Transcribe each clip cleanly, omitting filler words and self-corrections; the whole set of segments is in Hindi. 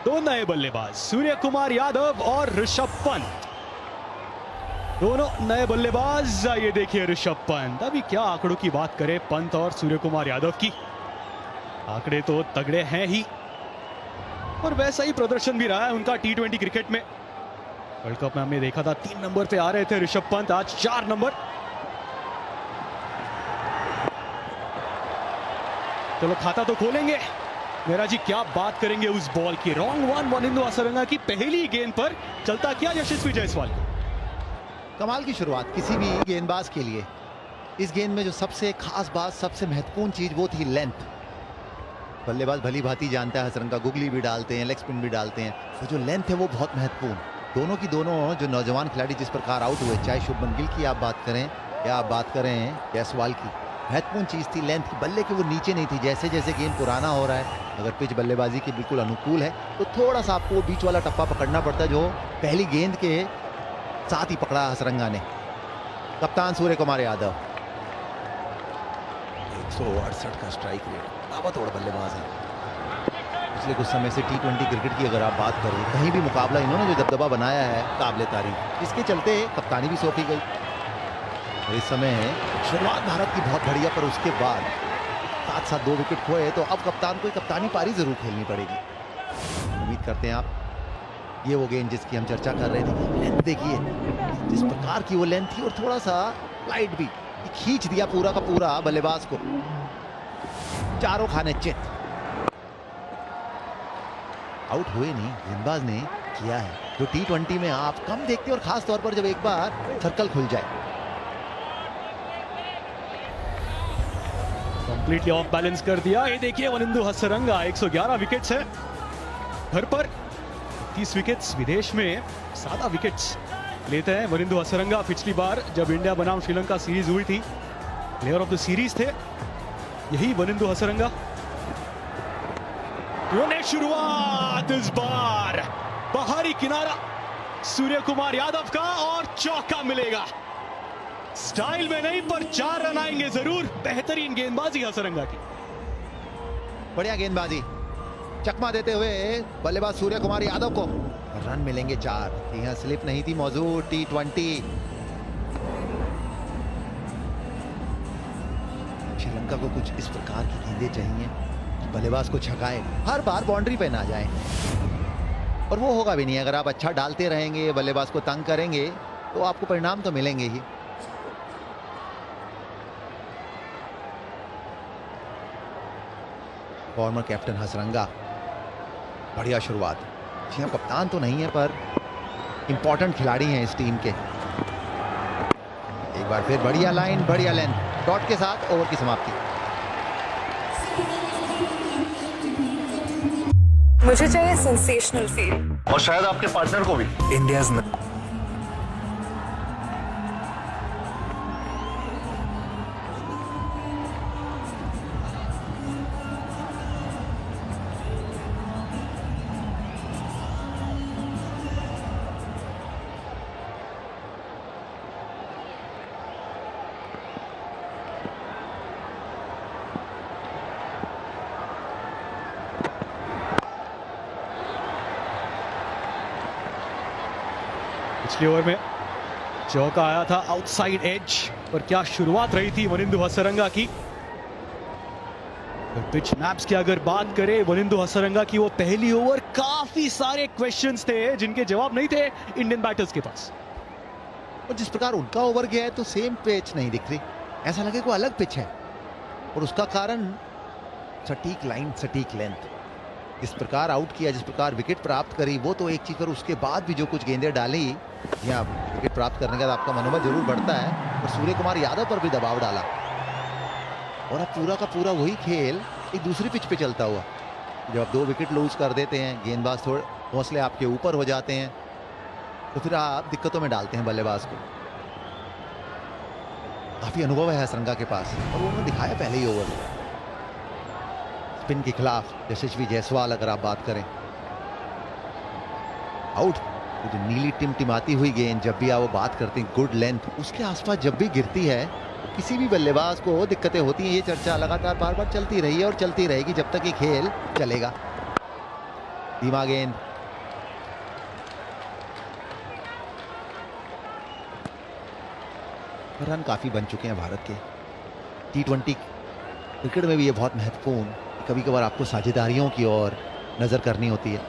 दो नए बल्लेबाज सूर्य कुमार यादव और ऋषभ पंत, दोनों नए बल्लेबाज। ये देखिए ऋषभ पंत, अभी क्या आंकड़ों की बात करें पंत और सूर्य कुमार यादव की, आंकड़े तो तगड़े हैं ही और वैसा ही प्रदर्शन भी रहा है उनका टी20 क्रिकेट में। वर्ल्ड कप में हमने देखा था 3 नंबर पे आ रहे थे ऋषभ पंत, आज 4 नंबर। चलो खाता तो खोलेंगे। मेरा जी क्या बात करेंगे उस बॉल की, रॉन्ग वन वनिंदु हसरंगा की पहली गेंद पर चलता क्या यशस्वी जायसवाल को। कमाल की शुरुआत किसी भी गेंदबाज के लिए। इस गेंद में जो सबसे खास बात, सबसे महत्वपूर्ण चीज वो थी लेंथ। बल्लेबाज भली भांति जानता है हसरंगा गुगली भी डालते हैं, लेग स्पिन भी डालते हैं, तो जो लेंथ है वो बहुत महत्वपूर्ण। दोनों की दोनों जो नौजवान खिलाड़ी जिस प्रकार आउट हुए, चाहे शुभमन गिल की आप बात करें या आप बात करें जायसवाल की, महत्वपूर्ण चीज थी लेंथ की। बल्ले के वो नीचे नहीं थी। जैसे जैसे गेंद पुराना हो रहा है, अगर पिच बल्लेबाजी के बिल्कुल अनुकूल है तो थोड़ा सा आपको बीच वाला टप्पा पकड़ना पड़ता है, जो पहली गेंद के साथ ही पकड़ा हसरंगा ने। कप्तान सूर्य कुमार यादव 168 का स्ट्राइक रेट, ताबड़तोड़ बल्लेबाज है। पिछले कुछ समय से टी20 क्रिकेट की अगर आप बात करें, कहीं भी मुकाबला इन्होंने जो दबदबा बनाया है काबिले तारीफ, इसके चलते कप्तानी भी सौंपी गई। इस समय शुरुआत भारत की बहुत बढ़िया, पर उसके बाद साथ साथ 2 विकेट खोए, तो अब कप्तान को कप्तानी पारी जरूर खेलनी पड़ेगी। उम्मीद करते हैं आप। ये वो गेंद जिसकी हम चर्चा कर रहे थे, लेंथ देखिए जिस प्रकार की वो लेंथ थी, और थोड़ा सा लाइट भी खींच दिया पूरा का पूरा बल्लेबाज को। चारों खाने चित, आउट हुए नहीं, गेंदबाज ने किया है जो टी20 में आप कम देखते हैं, और खास तौर पर जब एक बार सर्कल खुल जाए। कंप्लीटली ऑफ बैलेंस कर दिया। ये देखिए वनिंदु हसरंगा, 111 विकेट्स है घर पर, 30 विकेट्स विदेश में, ज्यादा विकेट्स लेते हैं वनिंदु हसरंगा। पिछली बार जब इंडिया बनाम श्रीलंका सीरीज हुई थी, प्लेयर ऑफ द सीरीज थे यही वनिंदु हसरंगा। उन्हें शुरुआत इस बार बाहरी किनारा सूर्य कुमार यादव का, और चौका मिलेगा। स्टाइल में नहीं पर 4 रन आएंगे जरूर। बेहतरीन गेंदबाजी हसरंगा की, बढ़िया गेंदबाजी, चकमा देते हुए बल्लेबाज सूर्य कुमार यादव को रन मिलेंगे 4। यहां स्लिप नहीं थी मौजूद। टी20 श्रीलंका को कुछ इस प्रकार की गेंदें चाहिए कि बल्लेबाज को छकाए, हर बार बाउंड्री पे ना जाए, और वो होगा भी नहीं। अगर आप अच्छा डालते रहेंगे, बल्लेबाज को तंग करेंगे, तो आपको परिणाम तो मिलेंगे ही। फॉर्मर कैप्टन हसरंगा, बढ़िया शुरुआत। जी हाँ, कप्तान तो नहीं है पर इंपॉर्टेंट खिलाड़ी हैं इस टीम के। एक बार फिर बढ़िया लाइन, बढ़िया लेंथ, डॉट के साथ ओवर की समाप्ति। मुझे चाहिए सेंसेशनल फील, और शायद आपके पार्टनर को भी। इंडियाज पिछले ओवर में चौका आया था आउटसाइड एज, पर क्या शुरुआत रही थी वनिंदु हसरंगा की। पिच मैप्स की अगर बात करें वनिंदु हसरंगा की, वो पहली ओवर काफी सारे क्वेश्चंस थे जिनके जवाब नहीं थे इंडियन बैटर्स के पास। और जिस प्रकार उनका ओवर गया है, तो सेम पिच नहीं दिख रही, ऐसा लगे कोई अलग पिच है, और उसका कारण सटीक लाइन, सटीक लेंथ। इस प्रकार आउट किया, जिस प्रकार विकेट प्राप्त करी, वो तो एक चीज, पर उसके बाद भी जो कुछ गेंदें डाली, यहाँ विकेट प्राप्त करने के बाद आपका मनोबल जरूर बढ़ता है। और सूर्य कुमार यादव पर भी दबाव डाला, और अब पूरा का पूरा वही खेल एक दूसरी पिच पे चलता हुआ। जब आप 2 विकेट लूज कर देते हैं, गेंदबाज थोड़े हौसले आपके ऊपर हो जाते हैं, तो फिर आप दिक्कतों में डालते हैं बल्लेबाज को। काफी अनुभव है हसरंगा के पास, और वो उन्होंने दिखाया पहले ही ओवर में। स्पिन के खिलाफ यशस्वी जायसवाल अगर आप बात करें, आउट। जो नीली टिमटिमाती हुई गेंद, जब भी आप वो बात करते हैं गुड लेंथ, उसके आसपास जब भी गिरती है, किसी भी बल्लेबाज को दिक्कतें होती हैं। ये चर्चा लगातार बार बार चलती रही है और चलती रहेगी जब तक ये खेल चलेगा। धीमा गेंद, रन काफी बन चुके हैं भारत के। T20 क्रिकेट में भी ये बहुत महत्वपूर्ण, कभी कभार आपको साझेदारियों की ओर नजर करनी होती है।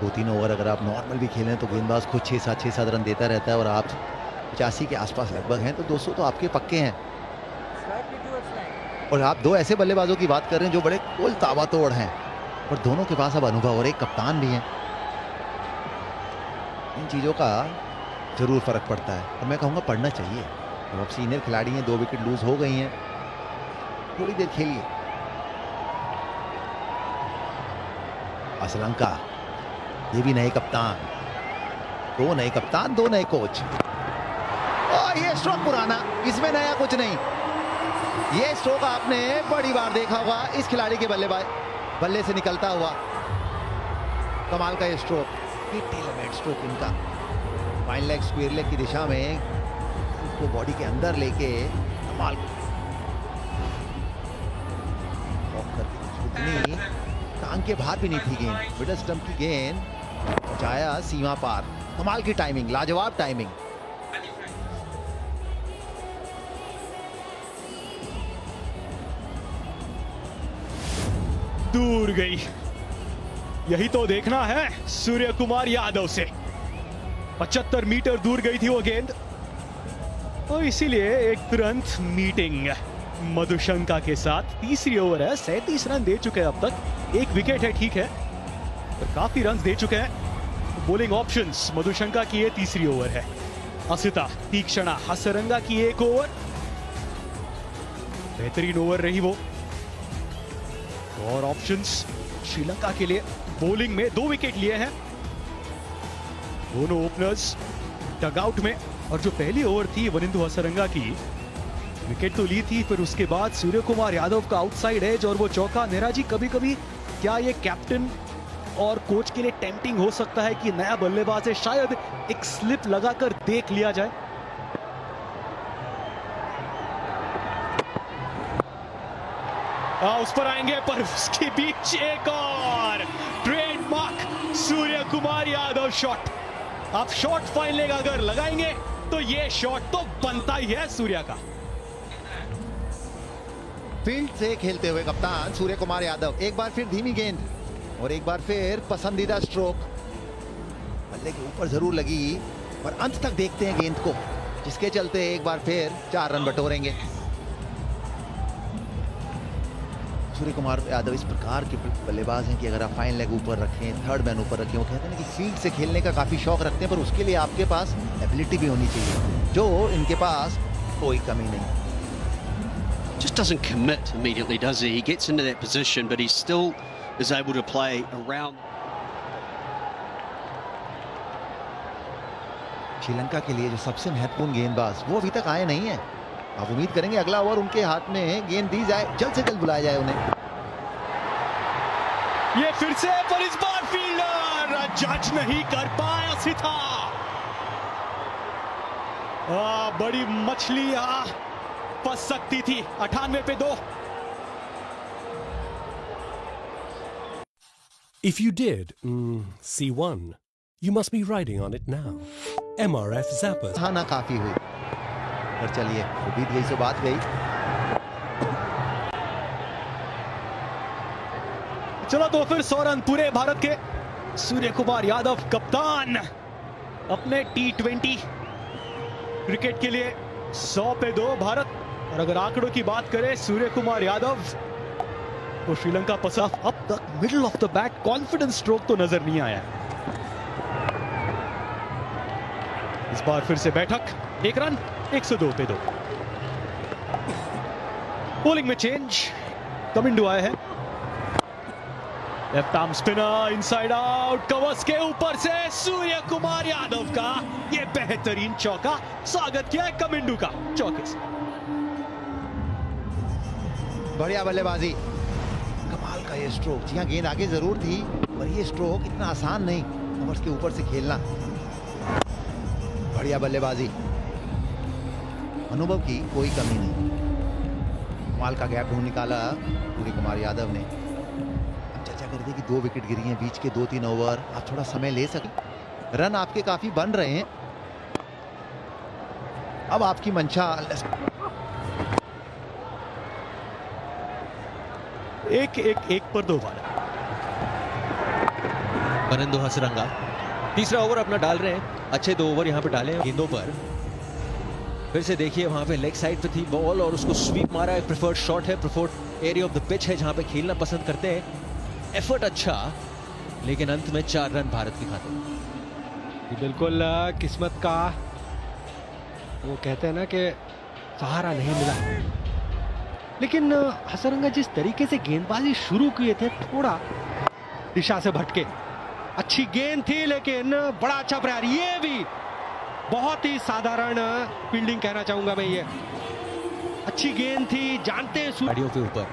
2-3 ओवर अगर आप नॉर्मल भी खेलें तो गेंदबाज खुद 6-7 रन देता रहता है और आप 85 के आसपास लगभग हैं, तो 200 तो आपके पक्के हैं। और आप दो ऐसे बल्लेबाजों की बात कर रहे हैं जो बड़े कुल ताबड़तोड़ हैं, और दोनों के पास अब अनुभव और एक कप्तान भी है। इन चीज़ों का जरूर फर्क पड़ता है, और मैं कहूँगा पड़ना चाहिए। तो अब सीनियर खिलाड़ी हैं, 2 विकेट लूज हो गई हैं, थोड़ी देर खेलिए। श्रीलंका, ये भी नए कप्तान, 2 नए कप्तान, 2 नए कोच, और ये स्ट्रोक पुराना, इसमें नया कुछ नहीं। ये स्ट्रोक आपने बड़ी बार देखा होगा इस खिलाड़ी के बल्ले से निकलता हुआ। कमाल का ये स्ट्रोक, ये टेलरमेड स्ट्रोक इनका, फाइन लेग स्क्वायर लेग की दिशा में उसको बॉडी के अंदर लेके कमाल उतनी टांग के बाहर भी नहीं थी गेंद, मिडल स्टंप की गेंद पहुंचाया सीमा पार। कमाल की टाइमिंग, लाजवाब टाइमिंग। दूर गई, यही तो देखना है सूर्य कुमार यादव से। 75 मीटर दूर गई थी वो गेंद, और इसीलिए एक तुरंत मीटिंग मधुशंका के साथ। तीसरी ओवर है, 37 रन दे चुके हैं अब तक, 1 विकेट है, ठीक है, पर काफी रन दे चुके हैं। बॉलिंग ऑप्शंस मधुशंका की ये तीसरी ओवर है। असिता तीक्षणा हसरंगा की 1 ओवर, बेहतरीन ओवर रही वो। और ऑप्शंस श्रीलंका के लिए बॉलिंग में 2 विकेट लिए हैं दोनों ओपनर्स डगआउट में। और जो पहली ओवर थी वनिंदु हसरंगा की, विकेट तो ली थी, फिर उसके बाद सूर्य कुमार यादव का आउटसाइड एज और वो चौका। नेहरा जी, कभी कभी क्या ये कैप्टन और कोच के लिए टेम्पटिंग हो सकता है कि नया बल्लेबाज है, शायद एक स्लिप लगाकर देख लिया जाए? उस पर आएंगे, पर उसके बीच एक और ट्रेडमार्क सूर्य कुमार यादव शॉट। आप शॉट फाइन लेग अगर लगाएंगे तो ये शॉट तो बनता ही है सूर्या का। फील्ड से खेलते हुए कप्तान सूर्य कुमार यादव, एक बार फिर धीमी गेंद और एक बार फिर पसंदीदा स्ट्रोक। बल्ले के ऊपर जरूर लगी, पर अंत तक देखते हैं गेंद को, जिसके चलते एक बार फिर 4 रन बटोरेंगे। सूर्य कुमार यादव इस प्रकार के बल्लेबाज हैं कि अगर आप फाइन लेग ऊपर रखें, थर्ड मैन ऊपर रखें, वो कहते हैं कि फील्ड से खेलने का काफी शौक रखते हैं, पर उसके लिए आपके पास एबिलिटी भी होनी चाहिए, जो इनके पास कोई कमी नहीं। Just doesn't commit immediately, does he? He gets into that position, but he still is able to play around. Sri Lanka के लिए जो सबसे महत्वपूर्ण गेंदबाज वो अभी तक आए नहीं है। आप उम्मीद करेंगे अगला ओवर उनके हाथ में गेंद दी जाए, जल्द से जल्द बुलाया जाए उन्हें। ये फिर से, पर इस बार फील्डर जज नहीं कर पाया। सिथा बड़ी मछली फंस सकती थी। 98 पे 2। If you did see one, you must be riding on it now. MRF Zapper. हाँ ना, काफी हुई, पर चलिए, वो बीत गई सो बात गई। चलो तो फिर 100 रन पूरे भारत के। सूर्य कुमार यादव कप्तान अपने T20 क्रिकेट के लिए 100 पे 2 भारत। और अगर आंकड़ों की बात करें सूर्य कुमार यादव तो श्रीलंका पसाफ अब तक middle of the bat confidence stroke तो नजर नहीं आया। इस बार फिर से बैठक, 1 रन, 102 पे 2। बॉलिंग में चेंज, कमिंडू आए हैं। Left arm spinner, inside out, covers के ऊपर से सूर्य कुमार यादव का ये बेहतरीन चौका। स्वागत किया है कमिंडू का चौके से। बढ़िया बल्लेबाजी, कमाल का ये स्ट्रोक। जी हाँ, गेंद आगे जरूर थी, पर ये स्ट्रोक इतना आसान नहीं, कवर्स के ऊपर से खेलना। बढ़िया बल्लेबाजी, अनुभव की कोई कमी नहीं। कमाल का गैप ढूंढ निकाला सूर्य कुमार यादव ने। हम चर्चा करें रहे थे कि 2 विकेट गिरी हैं, बीच के 2-3 ओवर, आप थोड़ा समय ले सकते। रन आपके काफी बन रहे हैं। अब आपकी मंशा एक पर 2 बार। फर्नांडो हसरंगा तीसरा ओवर अपना डाल रहे हैं। अच्छे 2 ओवर यहां पे डाले हैं गेंदों पर। फिर से देखिए वहां पे लेग साइड पे थी बॉल और उसको स्वीप मारा है। प्रेफर्ड शॉट है, preferred area of the pitch है जहां पे खेलना पसंद करते हैं। एफर्ट अच्छा, लेकिन अंत में 4 रन भारत के खाते में। बिल्कुल किस्मत का वो कहते हैं ना कि सहारा नहीं मिला, लेकिन हसरंगा जिस तरीके से गेंदबाजी शुरू किए थे थोड़ा दिशा से भटके। अच्छी गेंद थी लेकिन बड़ा अच्छा प्रयास, ये भी बहुत ही साधारण फील्डिंग कहना चाहूंगा मैं। ये अच्छी गेंद थी, जानते हैं गाड़ियों के ऊपर।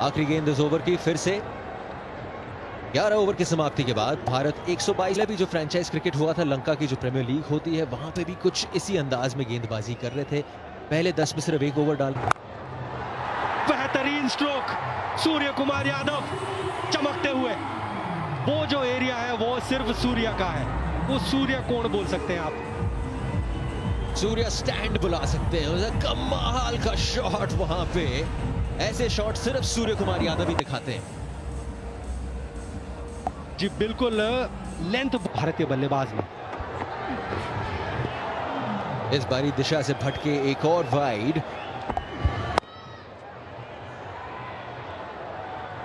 आखिरी गेंद इस ओवर की। फिर से 11 ओवर की समाप्ति के बाद भारत 122 में भी जो फ्रेंचाइज क्रिकेट हुआ था लंका की जो प्रीमियर लीग होती है वहां पे भी कुछ इसी अंदाज में गेंदबाजी कर रहे थे। पहले 10 में सिर्फ 1 ओवर डाल। बेहतरीन स्ट्रोक सूर्य कुमार यादव चमकते हुए। वो जो एरिया है वो सिर्फ सूर्य का है, वो सूर्य कोण बोल सकते हैं आप। सूर्य स्टैंड बुला सकते हैं। कमाल का शॉट वहां पे। ऐसे शॉट सिर्फ सूर्य कुमार यादव ही दिखाते हैं। जी बिल्कुल, लेंथ भारतीय बल्लेबाज में। इस बारी दिशा से भटके एक और wide.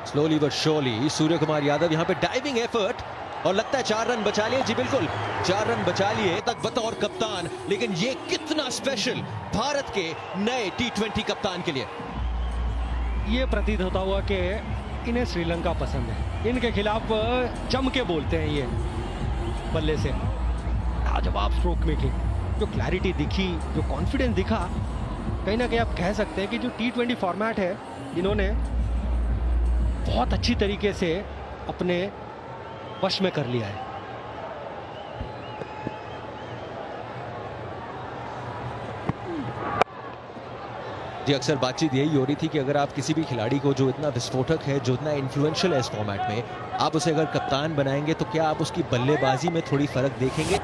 Slowly but surely Surya Kumar Yadav यहां पे डाइविंग एफर्ट और लगता है 4 रन बचा लिए। जी बिल्कुल 4 रन बचा लिए तक बतौर कप्तान, लेकिन ये कितना स्पेशल भारत के नए T20 कप्तान के लिए। ये प्रतीत होता हुआ कि इन्हें श्रीलंका पसंद है। इनके खिलाफ जम के बोलते हैं ये बल्ले से। लाजवाब स्ट्रोक मेकिंग, जो क्लैरिटी दिखी, जो कॉन्फिडेंस दिखा, कहीं ना कहीं आप कह सकते हैं कि जो T20 फॉर्मेट है इन्होंने बहुत अच्छी तरीके से अपने वश में कर लिया है। जी अक्सर बातचीत यही हो रही थी कि अगर आप किसी भी खिलाड़ी को जो इतना विस्फोटक है, जो इतना इन्फ्लुएंशियल है इस फॉर्मेट में, आप उसे अगर कप्तान बनाएंगे तो क्या आप उसकी बल्लेबाजी में थोड़ी फर्क देखेंगे?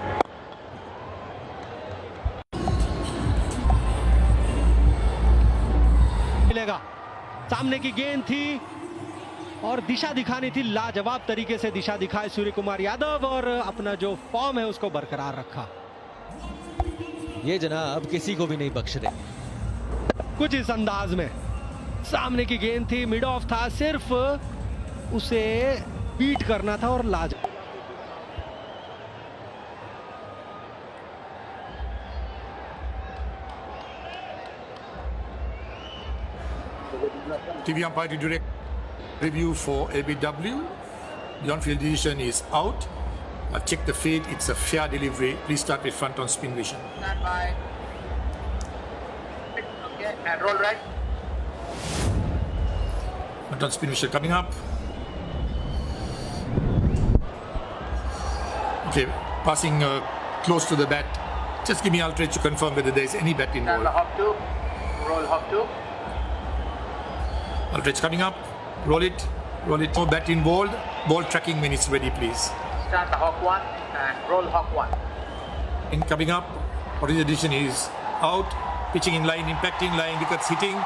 मिलेगा। सामने की गेंद थी और दिशा दिखानी थी। लाजवाब तरीके से दिशा दिखाए सूर्य कुमार यादव और अपना जो फॉर्म है उसको बरकरार रखा। ये जनाब किसी को भी नहीं बख्श रहे। कुछ इस अंदाज में सामने की गेंद थी, मिड ऑफ था, सिर्फ उसे बीट करना था और लाजवाब। TV umpire to direct review for LBW. The on-field decision is out. Check the feed. It's a fair delivery. Please start with front on spin vision. Stand by. Okay, and roll right. Front on spin vision coming up. Okay, passing close to the bat. Just give me Aldridge to confirm whether there is any bat Stand involved. by hop 2. Roll hop 2. Aldridge coming up. Roll it. Roll it. No bat involved. Ball tracking when it's ready, please. Stand by hop 1 and roll hop 1. In coming up. Original decision is out. Pitching in line, impacting line, wickets hitting.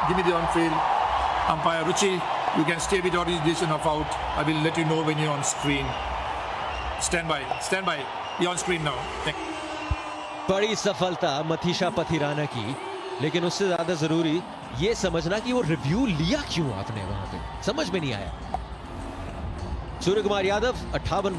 Give me the on-field. Umpire Ruchi, you can stay with original decision of out. I will let you know when you're on screen. Stand by. Stand by. You're on screen now. Thank you. बड़ी सफलता मथीशा पथिराना की, लेकिन उससे ज्यादा जरूरी ये समझना कि वो रिव्यू लिया क्यों आपने वहां पे, समझ में नहीं आया। सूर्य कुमार यादव 58 बना